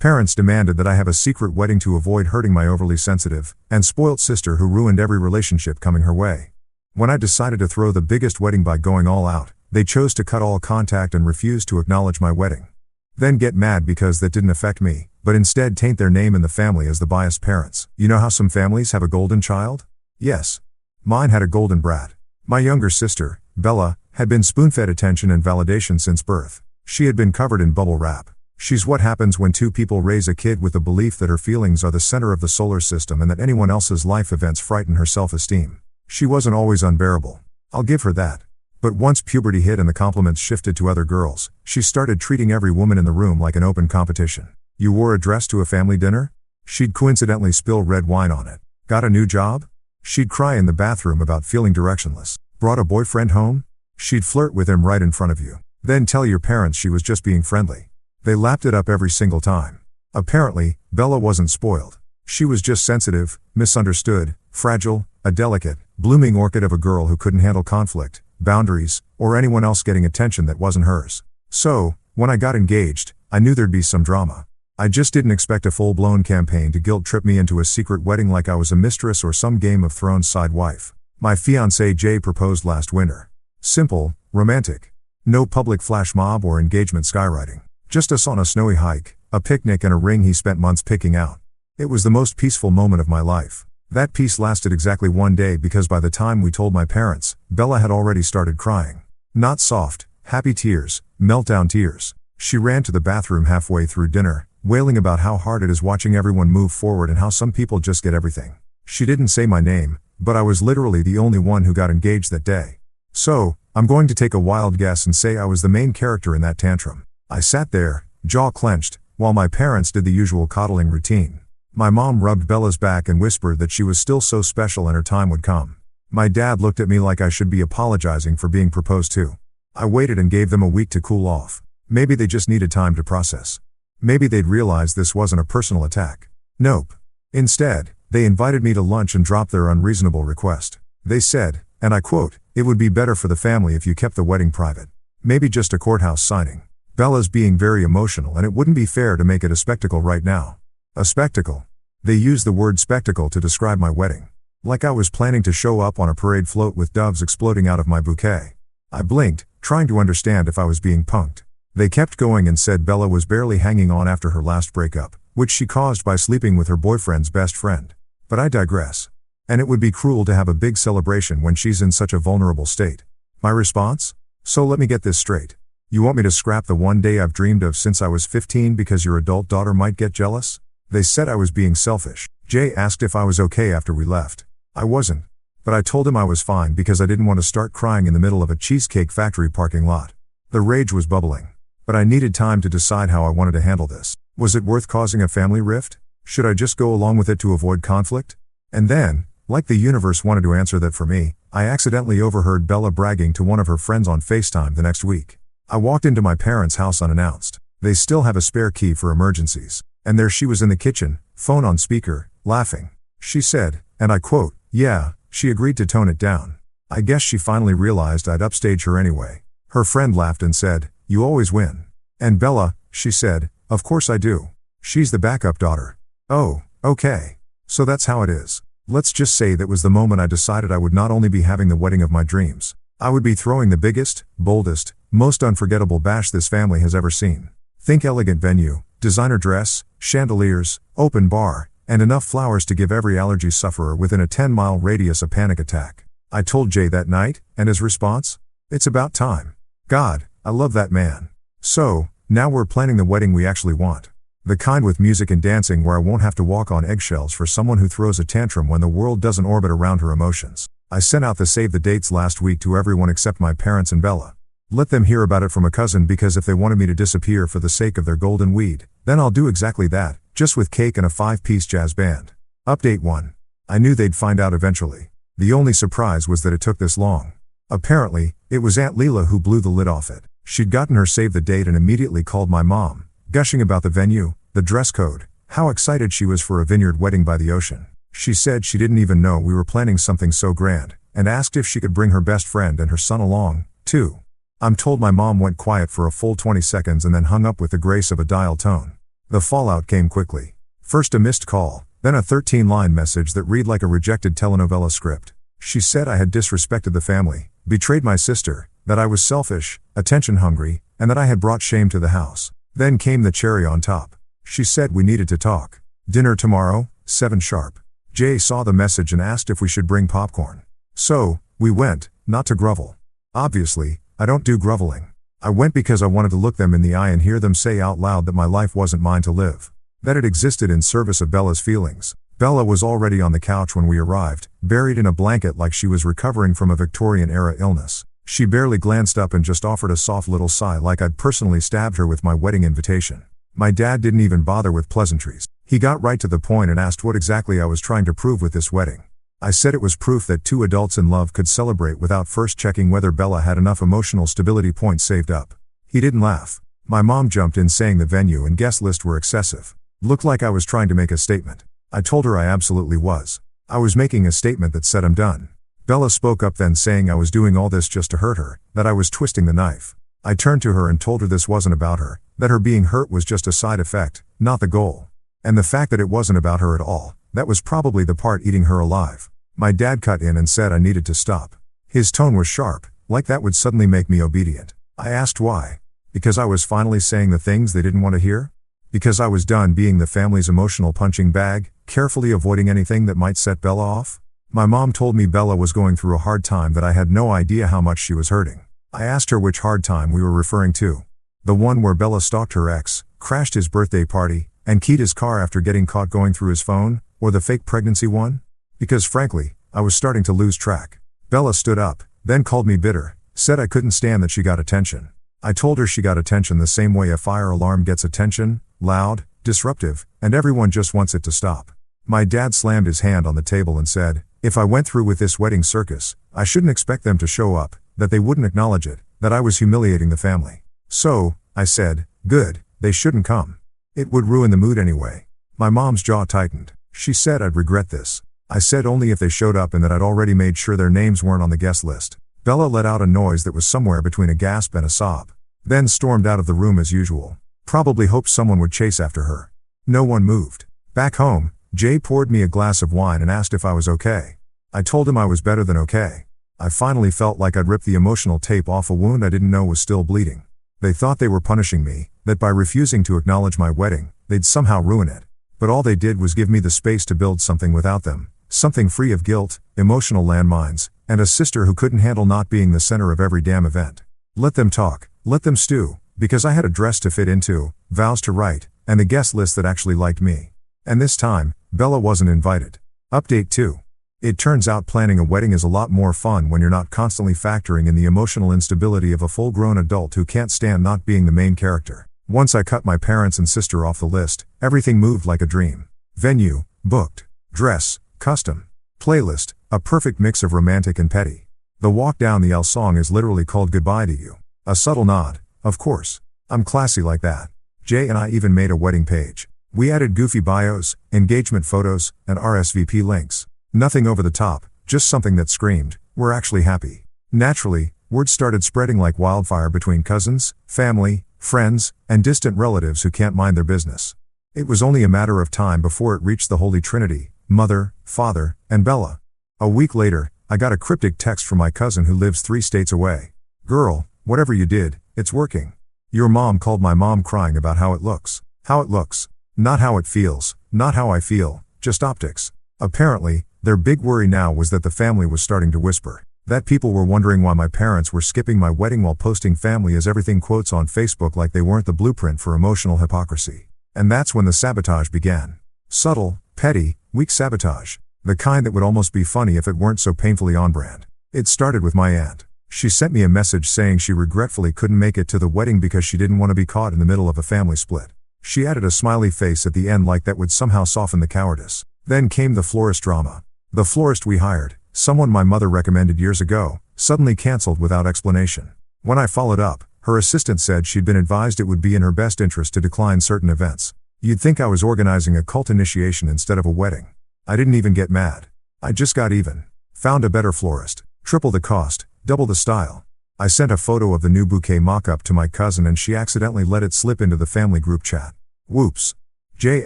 Parents demanded that I have a secret wedding to avoid hurting my overly sensitive and spoilt sister who ruined every relationship coming her way. When I decided to throw the biggest wedding by going all out, they chose to cut all contact and refuse to acknowledge my wedding. Then get mad because that didn't affect me, but instead taint their name in the family as the biased parents. You know how some families have a golden child? Yes. Mine had a golden brat. My younger sister, Bella, had been spoon-fed attention and validation since birth. She had been covered in bubble wrap. She's what happens when two people raise a kid with the belief that her feelings are the center of the solar system and that anyone else's life events frighten her self-esteem. She wasn't always unbearable. I'll give her that. But once puberty hit and the compliments shifted to other girls, she started treating every woman in the room like an open competition. You wore a dress to a family dinner? She'd coincidentally spill red wine on it. Got a new job? She'd cry in the bathroom about feeling directionless. Brought a boyfriend home? She'd flirt with him right in front of you. Then tell your parents she was just being friendly. They lapped it up every single time. Apparently, Bella wasn't spoiled. She was just sensitive, misunderstood, fragile, a delicate, blooming orchid of a girl who couldn't handle conflict, boundaries, or anyone else getting attention that wasn't hers. So, when I got engaged, I knew there'd be some drama. I just didn't expect a full-blown campaign to guilt-trip me into a secret wedding like I was a mistress or some Game of Thrones side wife. My fiancé Jay proposed last winter. Simple, romantic. No public flash mob or engagement skywriting. Just us on a snowy hike, a picnic and a ring he spent months picking out. It was the most peaceful moment of my life. That peace lasted exactly one day because by the time we told my parents, Bella had already started crying. Not soft, happy tears, meltdown tears. She ran to the bathroom halfway through dinner, wailing about how hard it is watching everyone move forward and how some people just get everything. She didn't say my name, but I was literally the only one who got engaged that day. So, I'm going to take a wild guess and say I was the main character in that tantrum. I sat there, jaw clenched, while my parents did the usual coddling routine. My mom rubbed Bella's back and whispered that she was still so special and her time would come. My dad looked at me like I should be apologizing for being proposed to. I waited and gave them a week to cool off. Maybe they just needed time to process. Maybe they'd realize this wasn't a personal attack. Nope. Instead, they invited me to lunch and dropped their unreasonable request. They said, and I quote, "It would be better for the family if you kept the wedding private. Maybe just a courthouse signing. Bella's being very emotional and it wouldn't be fair to make it a spectacle right now." A spectacle. They used the word spectacle to describe my wedding. Like I was planning to show up on a parade float with doves exploding out of my bouquet. I blinked, trying to understand if I was being punked. They kept going and said Bella was barely hanging on after her last breakup, which she caused by sleeping with her boyfriend's best friend. But I digress. And it would be cruel to have a big celebration when she's in such a vulnerable state. My response? So let me get this straight. You want me to scrap the one day I've dreamed of since I was 15 because your adult daughter might get jealous? They said I was being selfish. Jay asked if I was okay after we left. I wasn't. But I told him I was fine because I didn't want to start crying in the middle of a Cheesecake Factory parking lot. The rage was bubbling. But I needed time to decide how I wanted to handle this. Was it worth causing a family rift? Should I just go along with it to avoid conflict? And then, like the universe wanted to answer that for me, I accidentally overheard Bella bragging to one of her friends on FaceTime the next week. I walked into my parents' house unannounced. They still have a spare key for emergencies. And there she was in the kitchen, phone on speaker, laughing. She said, and I quote, "Yeah," she agreed to tone it down. I guess she finally realized I'd upstage her anyway. Her friend laughed and said, "You always win." And Bella, she said, "Of course I do. She's the backup daughter." Oh, okay. So that's how it is. Let's just say that was the moment I decided I would not only be having the wedding of my dreams, I would be throwing the biggest, boldest, most unforgettable bash this family has ever seen. Think elegant venue, designer dress, chandeliers, open bar, and enough flowers to give every allergy sufferer within a 10-mile radius a panic attack. I told Jay that night, and his response? "It's about time. God, I love that man." So, now we're planning the wedding we actually want. The kind with music and dancing where I won't have to walk on eggshells for someone who throws a tantrum when the world doesn't orbit around her emotions. I sent out the save the dates last week to everyone except my parents and Bella. Let them hear about it from a cousin because if they wanted me to disappear for the sake of their golden weed, then I'll do exactly that, just with cake and a 5-piece jazz band. Update 1. I knew they'd find out eventually. The only surprise was that it took this long. Apparently, it was Aunt Leela who blew the lid off it. She'd gotten her save the date and immediately called my mom, gushing about the venue, the dress code, how excited she was for a vineyard wedding by the ocean. She said she didn't even know we were planning something so grand, and asked if she could bring her best friend and her son along, too. I'm told my mom went quiet for a full 20 seconds and then hung up with the grace of a dial tone. The fallout came quickly. First a missed call, then a 13-line message that read like a rejected telenovela script. She said I had disrespected the family, betrayed my sister, that I was selfish, attention-hungry, and that I had brought shame to the house. Then came the cherry on top. She said we needed to talk. Dinner tomorrow, 7 sharp. Jay saw the message and asked if we should bring popcorn. So, we went, not to grovel. Obviously, I don't do groveling. I went because I wanted to look them in the eye and hear them say out loud that my life wasn't mine to live. That it existed in service of Bella's feelings. Bella was already on the couch when we arrived, buried in a blanket like she was recovering from a Victorian-era illness. She barely glanced up and just offered a soft little sigh like I'd personally stabbed her with my wedding invitation. My dad didn't even bother with pleasantries. He got right to the point and asked what exactly I was trying to prove with this wedding. I said it was proof that 2 adults in love could celebrate without first checking whether Bella had enough emotional stability points saved up. He didn't laugh. My mom jumped in saying the venue and guest list were excessive. Looked like I was trying to make a statement. I told her I absolutely was. I was making a statement that said I'm done. Bella spoke up then saying I was doing all this just to hurt her, that I was twisting the knife. I turned to her and told her this wasn't about her, that her being hurt was just a side effect, not the goal. And the fact that it wasn't about her at all, that was probably the part eating her alive. My dad cut in and said I needed to stop. His tone was sharp, like that would suddenly make me obedient. I asked why. Because I was finally saying the things they didn't want to hear? Because I was done being the family's emotional punching bag, carefully avoiding anything that might set Bella off? My mom told me Bella was going through a hard time that I had no idea how much she was hurting. I asked her which hard time we were referring to. The one where Bella stalked her ex, crashed his birthday party, and keyed his car after getting caught going through his phone, or the fake pregnancy one? Because frankly, I was starting to lose track. Bella stood up, then called me bitter, said I couldn't stand that she got attention. I told her she got attention the same way a fire alarm gets attention, loud, disruptive, and everyone just wants it to stop. My dad slammed his hand on the table and said, if I went through with this wedding circus, I shouldn't expect them to show up, that they wouldn't acknowledge it, that I was humiliating the family. So, I said, good, they shouldn't come. It would ruin the mood anyway. My mom's jaw tightened. She said I'd regret this. I said only if they showed up and that I'd already made sure their names weren't on the guest list. Bella let out a noise that was somewhere between a gasp and a sob. Then stormed out of the room as usual. Probably hoped someone would chase after her. No one moved. Back home, Jay poured me a glass of wine and asked if I was okay. I told him I was better than okay. I finally felt like I'd ripped the emotional tape off a wound I didn't know was still bleeding. They thought they were punishing me, that by refusing to acknowledge my wedding, they'd somehow ruin it. But all they did was give me the space to build something without them. Something free of guilt, emotional landmines, and a sister who couldn't handle not being the center of every damn event. Let them talk, let them stew, because I had a dress to fit into, vows to write, and a guest list that actually liked me. And this time, Bella wasn't invited. Update 2. It turns out planning a wedding is a lot more fun when you're not constantly factoring in the emotional instability of a full-grown adult who can't stand not being the main character. Once I cut my parents and sister off the list, everything moved like a dream. Venue, booked. Dress, custom. Playlist, a perfect mix of romantic and petty. The walk down the aisle song is literally called Goodbye to You. A subtle nod, of course. I'm classy like that. Jay and I even made a wedding page. We added goofy bios, engagement photos, and RSVP links. Nothing over the top, just something that screamed, we're actually happy. Naturally, word started spreading like wildfire between cousins, family, friends, and distant relatives who can't mind their business. It was only a matter of time before it reached the Holy Trinity, mother, father, and Bella. A week later, I got a cryptic text from my cousin who lives 3 states away. Girl, whatever you did, it's working. Your mom called my mom crying about how it looks. How it looks. Not how it feels, not how I feel, just optics. Apparently, their big worry now was that the family was starting to whisper. That people were wondering why my parents were skipping my wedding while posting family as everything quotes on Facebook like they weren't the blueprint for emotional hypocrisy. And that's when the sabotage began. Subtle, petty, weak sabotage. The kind that would almost be funny if it weren't so painfully on brand. It started with my aunt. She sent me a message saying she regretfully couldn't make it to the wedding because she didn't want to be caught in the middle of a family split. She added a smiley face at the end like that would somehow soften the cowardice. Then came the florist drama. The florist we hired, someone my mother recommended years ago, suddenly canceled without explanation. When I followed up, her assistant said she'd been advised it would be in her best interest to decline certain events. You'd think I was organizing a cult initiation instead of a wedding. I didn't even get mad. I just got even. Found a better florist. Triple the cost, double the style. I sent a photo of the new bouquet mock-up to my cousin and she accidentally let it slip into the family group chat. Whoops. Jay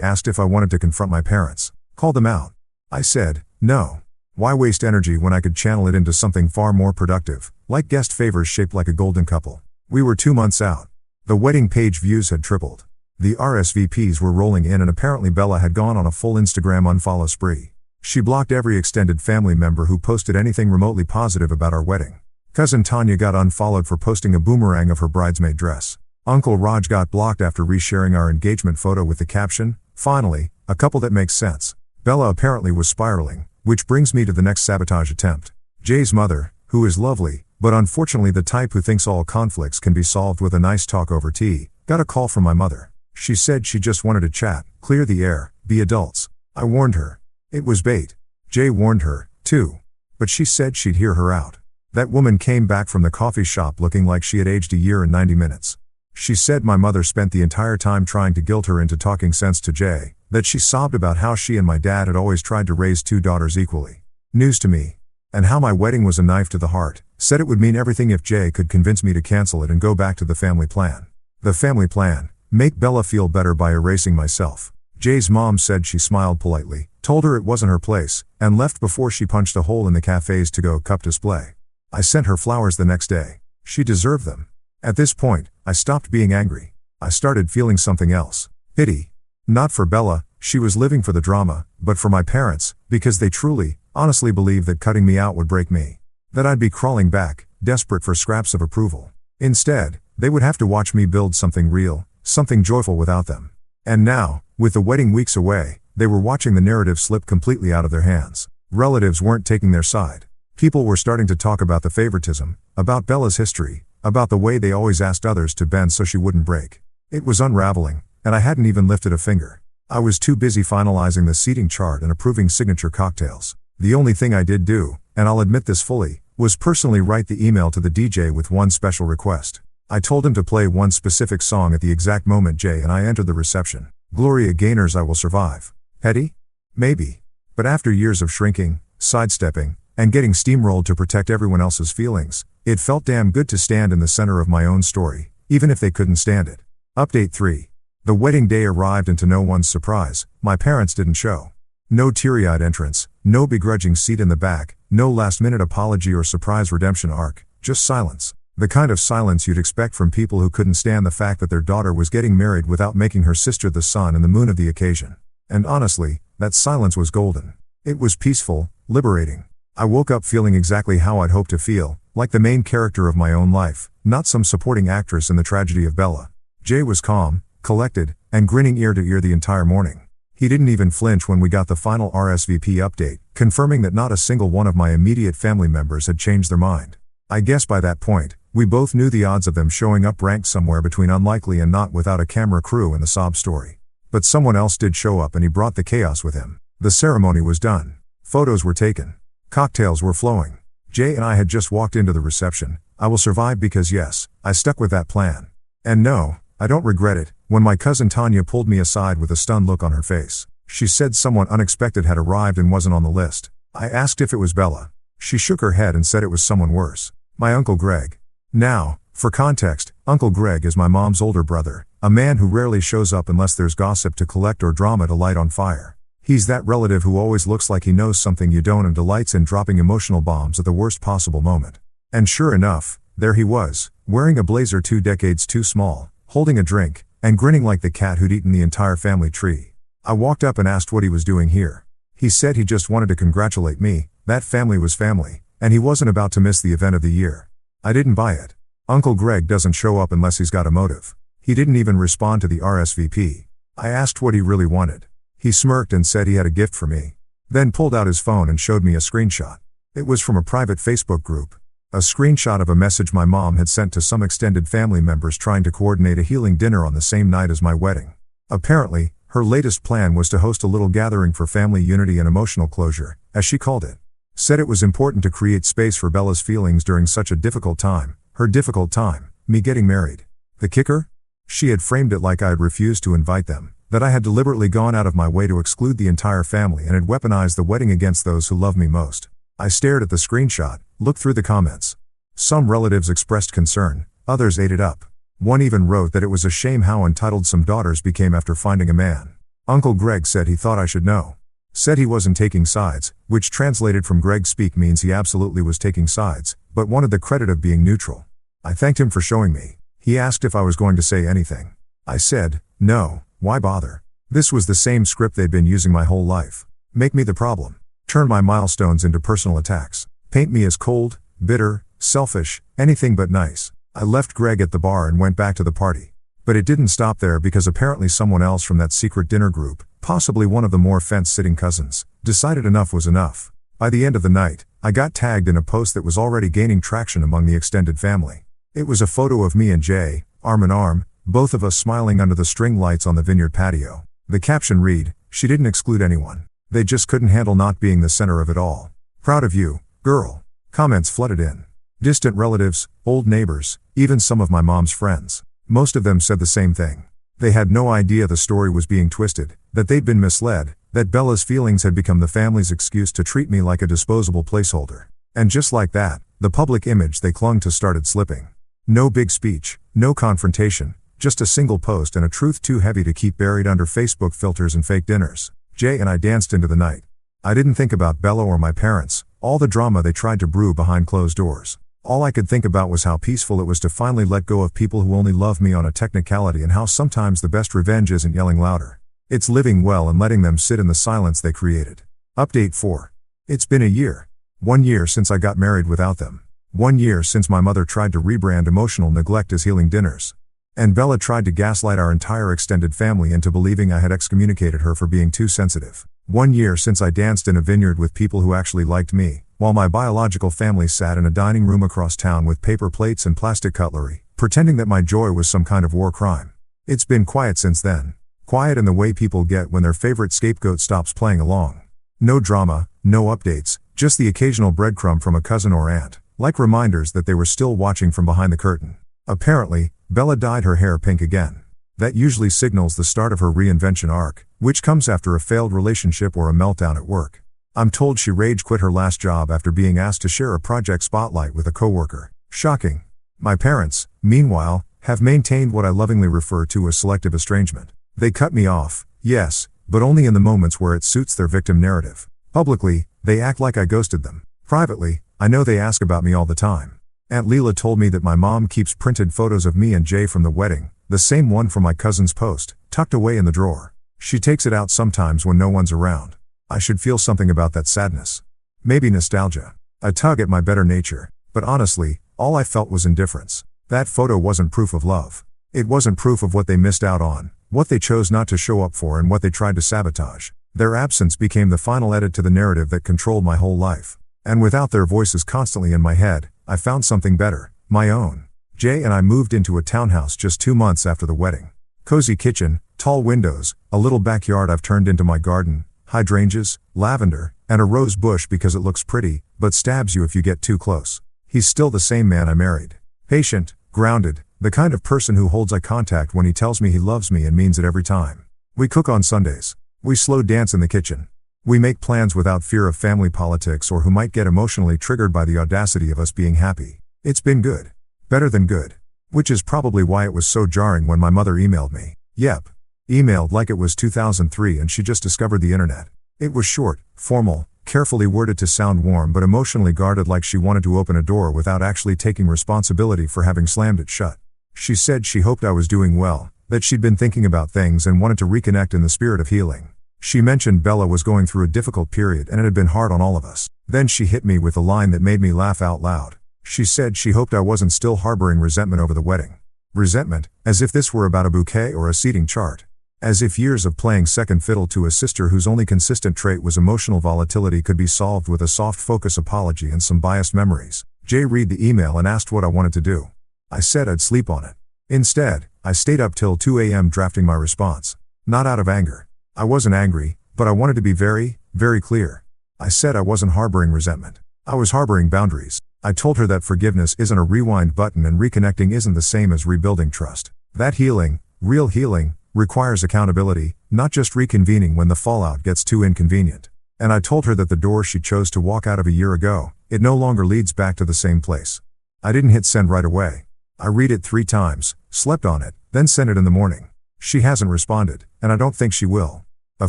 asked if I wanted to confront my parents. Call them out. I said, no. Why waste energy when I could channel it into something far more productive, like guest favors shaped like a golden couple. We were 2 months out. The wedding page views had tripled. The RSVPs were rolling in and apparently Bella had gone on a full Instagram unfollow spree. She blocked every extended family member who posted anything remotely positive about our wedding. Cousin Tanya got unfollowed for posting a boomerang of her bridesmaid dress. Uncle Raj got blocked after resharing our engagement photo with the caption, "Finally, a couple that makes sense." Bella apparently was spiraling, which brings me to the next sabotage attempt. Jay's mother, who is lovely, but unfortunately the type who thinks all conflicts can be solved with a nice talk over tea, got a call from my mother. She said she just wanted to chat, clear the air, be adults. I warned her. It was bait. Jay warned her, too. But she said she'd hear her out. That woman came back from the coffee shop looking like she had aged a year and 90 minutes. She said my mother spent the entire time trying to guilt her into talking sense to Jay, that she sobbed about how she and my dad had always tried to raise 2 daughters equally. News to me. And how my wedding was a knife to the heart, said it would mean everything if Jay could convince me to cancel it and go back to the family plan. The family plan: make Bella feel better by erasing myself. Jay's mom said she smiled politely, told her it wasn't her place, and left before she punched a hole in the cafe's to-go cup display. I sent her flowers the next day. She deserved them. At this point, I stopped being angry. I started feeling something else. Pity. Not for Bella, she was living for the drama, but for my parents, because they truly, honestly believed that cutting me out would break me. That I'd be crawling back, desperate for scraps of approval. Instead, they would have to watch me build something real, something joyful without them. And now, with the wedding weeks away, they were watching the narrative slip completely out of their hands. Relatives weren't taking their side. People were starting to talk about the favoritism, about Bella's history, about the way they always asked others to bend so she wouldn't break. It was unraveling, and I hadn't even lifted a finger. I was too busy finalizing the seating chart and approving signature cocktails. The only thing I did do, and I'll admit this fully, was personally write the email to the DJ with one special request. I told him to play one specific song at the exact moment Jay and I entered the reception. Gloria Gaynor's I Will Survive. Petty? Maybe. But after years of shrinking, sidestepping, and getting steamrolled to protect everyone else's feelings, it felt damn good to stand in the center of my own story, even if they couldn't stand it. Update 3. The wedding day arrived, and to no one's surprise, my parents didn't show. No teary-eyed entrance, no begrudging seat in the back, no last-minute apology or surprise redemption arc, just silence. The kind of silence you'd expect from people who couldn't stand the fact that their daughter was getting married without making her sister the sun and the moon of the occasion. And honestly, that silence was golden. It was peaceful, liberating. I woke up feeling exactly how I'd hoped to feel, like the main character of my own life, not some supporting actress in the tragedy of Bella. Jay was calm, collected, and grinning ear to ear the entire morning. He didn't even flinch when we got the final RSVP update, confirming that not a single one of my immediate family members had changed their mind. I guess by that point, we both knew the odds of them showing up ranked somewhere between unlikely and not without a camera crew in the sob story. But someone else did show up, and he brought the chaos with him. The ceremony was done. Photos were taken. Cocktails were flowing. Jay and I had just walked into the reception. I will survive because yes, I stuck with that plan. And no, I don't regret it. When my cousin Tanya pulled me aside with a stunned look on her face, she said someone unexpected had arrived and wasn't on the list. I asked if it was Bella. She shook her head and said it was someone worse. My Uncle Greg. Now, for context, Uncle Greg is my mom's older brother, a man who rarely shows up unless there's gossip to collect or drama to light on fire. He's that relative who always looks like he knows something you don't and delights in dropping emotional bombs at the worst possible moment. And sure enough, there he was, wearing a blazer 2 decades too small, holding a drink, and grinning like the cat who'd eaten the entire family tree. I walked up and asked what he was doing here. He said he just wanted to congratulate me, that family was family, and he wasn't about to miss the event of the year. I didn't buy it. Uncle Greg doesn't show up unless he's got a motive. He didn't even respond to the RSVP. I asked what he really wanted. He smirked and said he had a gift for me. Then pulled out his phone and showed me a screenshot. It was from a private Facebook group. A screenshot of a message my mom had sent to some extended family members trying to coordinate a healing dinner on the same night as my wedding. Apparently, her latest plan was to host a little gathering for family unity and emotional closure, as she called it. Said it was important to create space for Bella's feelings during such a difficult time, her difficult time, me getting married. The kicker? She had framed it like I had refused to invite them, that I had deliberately gone out of my way to exclude the entire family and had weaponized the wedding against those who love me most. I stared at the screenshot, looked through the comments. Some relatives expressed concern, others ate it up. One even wrote that it was a shame how entitled some daughters became after finding a man. Uncle Greg said he thought I should know. Said he wasn't taking sides, which translated from Greg speak means he absolutely was taking sides, but wanted the credit of being neutral. I thanked him for showing me. He asked if I was going to say anything. I said, no, why bother? This was the same script they'd been using my whole life. Make me the problem. Turn my milestones into personal attacks. Paint me as cold, bitter, selfish, anything but nice. I left Greg at the bar and went back to the party. But it didn't stop there because apparently someone else from that secret dinner group, possibly one of the more fence-sitting cousins, decided enough was enough. By the end of the night, I got tagged in a post that was already gaining traction among the extended family. It was a photo of me and Jay, arm in arm, both of us smiling under the string lights on the vineyard patio. The caption read, "She didn't exclude anyone. They just couldn't handle not being the center of it all. Proud of you, girl." Comments flooded in. Distant relatives, old neighbors, even some of my mom's friends. Most of them said the same thing. They had no idea the story was being twisted, that they'd been misled, that Bella's feelings had become the family's excuse to treat me like a disposable placeholder. And just like that, the public image they clung to started slipping. No big speech, no confrontation, just a single post and a truth too heavy to keep buried under Facebook filters and fake dinners. Jay and I danced into the night. I didn't think about Bella or my parents, all the drama they tried to brew behind closed doors. All I could think about was how peaceful it was to finally let go of people who only love me on a technicality, and how sometimes the best revenge isn't yelling louder. It's living well and letting them sit in the silence they created. Update 4. It's been a year. 1 year since I got married without them. 1 year since my mother tried to rebrand emotional neglect as healing dinners. And Bella tried to gaslight our entire extended family into believing I had excommunicated her for being too sensitive. 1 year since I danced in a vineyard with people who actually liked me, while my biological family sat in a dining room across town with paper plates and plastic cutlery, pretending that my joy was some kind of war crime. It's been quiet since then. Quiet in the way people get when their favorite scapegoat stops playing along. No drama, no updates, just the occasional breadcrumb from a cousin or aunt, like reminders that they were still watching from behind the curtain. Apparently, Bella dyed her hair pink again. That usually signals the start of her reinvention arc, which comes after a failed relationship or a meltdown at work. I'm told she rage quit her last job after being asked to share a project spotlight with a coworker. Shocking. My parents, meanwhile, have maintained what I lovingly refer to as selective estrangement. They cut me off, yes, but only in the moments where it suits their victim narrative. Publicly, they act like I ghosted them. Privately, I know they ask about me all the time. Aunt Leela told me that my mom keeps printed photos of me and Jay from the wedding, the same one from my cousin's post, tucked away in the drawer. She takes it out sometimes when no one's around. I should feel something about that sadness. Maybe nostalgia. A tug at my better nature, but honestly, all I felt was indifference. That photo wasn't proof of love. It wasn't proof of what they missed out on, what they chose not to show up for, and what they tried to sabotage. Their absence became the final edit to the narrative that controlled my whole life. And without their voices constantly in my head, I found something better, my own. Jay and I moved into a townhouse just 2 months after the wedding. Cozy kitchen, tall windows, a little backyard I've turned into my garden, hydrangeas, lavender, and a rose bush because it looks pretty, but stabs you if you get too close. He's still the same man I married. Patient, grounded, the kind of person who holds eye contact when he tells me he loves me and means it every time. We cook on Sundays. We slow dance in the kitchen. We make plans without fear of family politics or who might get emotionally triggered by the audacity of us being happy. It's been good. Better than good. Which is probably why it was so jarring when my mother emailed me. Yep. Emailed like it was 2003 and she just discovered the internet. It was short, formal, carefully worded to sound warm but emotionally guarded, like she wanted to open a door without actually taking responsibility for having slammed it shut. She said she hoped I was doing well, that she'd been thinking about things and wanted to reconnect in the spirit of healing. She mentioned Bella was going through a difficult period and it had been hard on all of us. Then she hit me with a line that made me laugh out loud. She said she hoped I wasn't still harboring resentment over the wedding. Resentment, as if this were about a bouquet or a seating chart. As if years of playing second fiddle to a sister whose only consistent trait was emotional volatility could be solved with a soft focus apology and some biased memories. Jay read the email and asked what I wanted to do. I said I'd sleep on it. Instead, I stayed up till 2 a.m. drafting my response. Not out of anger. I wasn't angry, but I wanted to be very, very clear. I said I wasn't harboring resentment. I was harboring boundaries. I told her that forgiveness isn't a rewind button and reconnecting isn't the same as rebuilding trust. That healing, real healing, requires accountability, not just reconvening when the fallout gets too inconvenient. And I told her that the door she chose to walk out of a year ago, it no longer leads back to the same place. I didn't hit send right away. I read it 3 times, slept on it, then sent it in the morning. She hasn't responded, and I don't think she will. A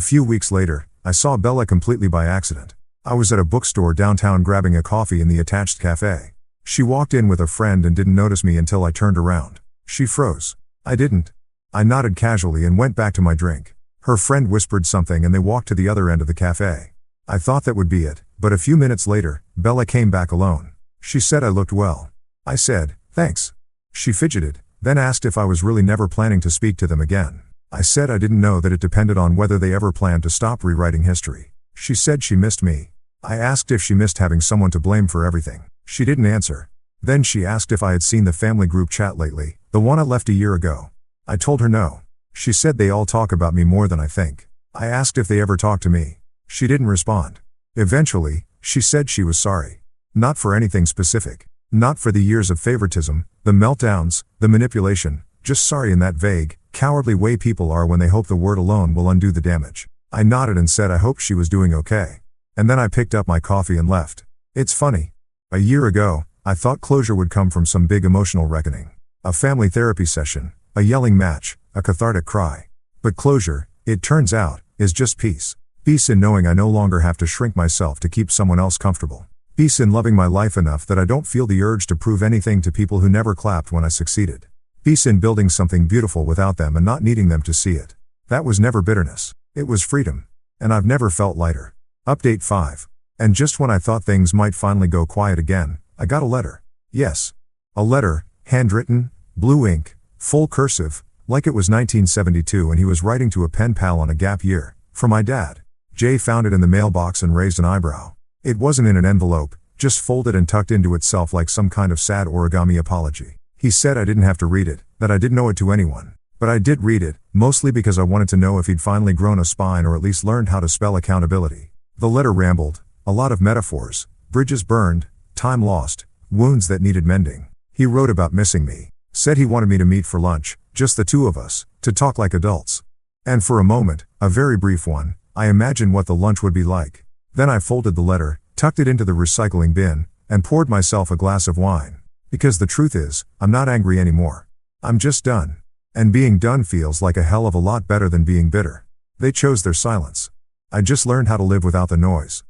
few weeks later, I saw Bella completely by accident. I was at a bookstore downtown grabbing a coffee in the attached cafe. She walked in with a friend and didn't notice me until I turned around. She froze. I didn't. I nodded casually and went back to my drink. Her friend whispered something and they walked to the other end of the cafe. I thought that would be it, but a few minutes later, Bella came back alone. She said I looked well. I said, thanks. She fidgeted, then asked if I was really never planning to speak to them again. I said I didn't know, that it depended on whether they ever planned to stop rewriting history. She said she missed me. I asked if she missed having someone to blame for everything. She didn't answer. Then she asked if I had seen the family group chat lately, the one I left a year ago. I told her no. She said they all talk about me more than I think. I asked if they ever talk to me. She didn't respond. Eventually, she said she was sorry. Not for anything specific. Not for the years of favoritism, the meltdowns, the manipulation, just sorry in that vague, cowardly way people are when they hope the word alone will undo the damage. I nodded and said I hoped she was doing okay. And then I picked up my coffee and left. It's funny. A year ago, I thought closure would come from some big emotional reckoning. A family therapy session, a yelling match, a cathartic cry. But closure, it turns out, is just peace. Peace in knowing I no longer have to shrink myself to keep someone else comfortable. Peace in loving my life enough that I don't feel the urge to prove anything to people who never clapped when I succeeded. Peace in building something beautiful without them and not needing them to see it. That was never bitterness. It was freedom. And I've never felt lighter. Update 5. And just when I thought things might finally go quiet again, I got a letter. Yes. A letter, handwritten, blue ink, full cursive, like it was 1972 and he was writing to a pen pal on a gap year, from my dad. Jay found it in the mailbox and raised an eyebrow. It wasn't in an envelope, just folded and tucked into itself like some kind of sad origami apology. He said I didn't have to read it, that I didn't owe it to anyone. But I did read it, mostly because I wanted to know if he'd finally grown a spine or at least learned how to spell accountability. The letter rambled, a lot of metaphors, bridges burned, time lost, wounds that needed mending. He wrote about missing me, said he wanted me to meet for lunch, just the two of us, to talk like adults. And for a moment, a very brief one, I imagined what the lunch would be like. Then I folded the letter, tucked it into the recycling bin, and poured myself a glass of wine. Because the truth is, I'm not angry anymore. I'm just done. And being done feels like a hell of a lot better than being bitter. They chose their silence. I just learned how to live without the noise.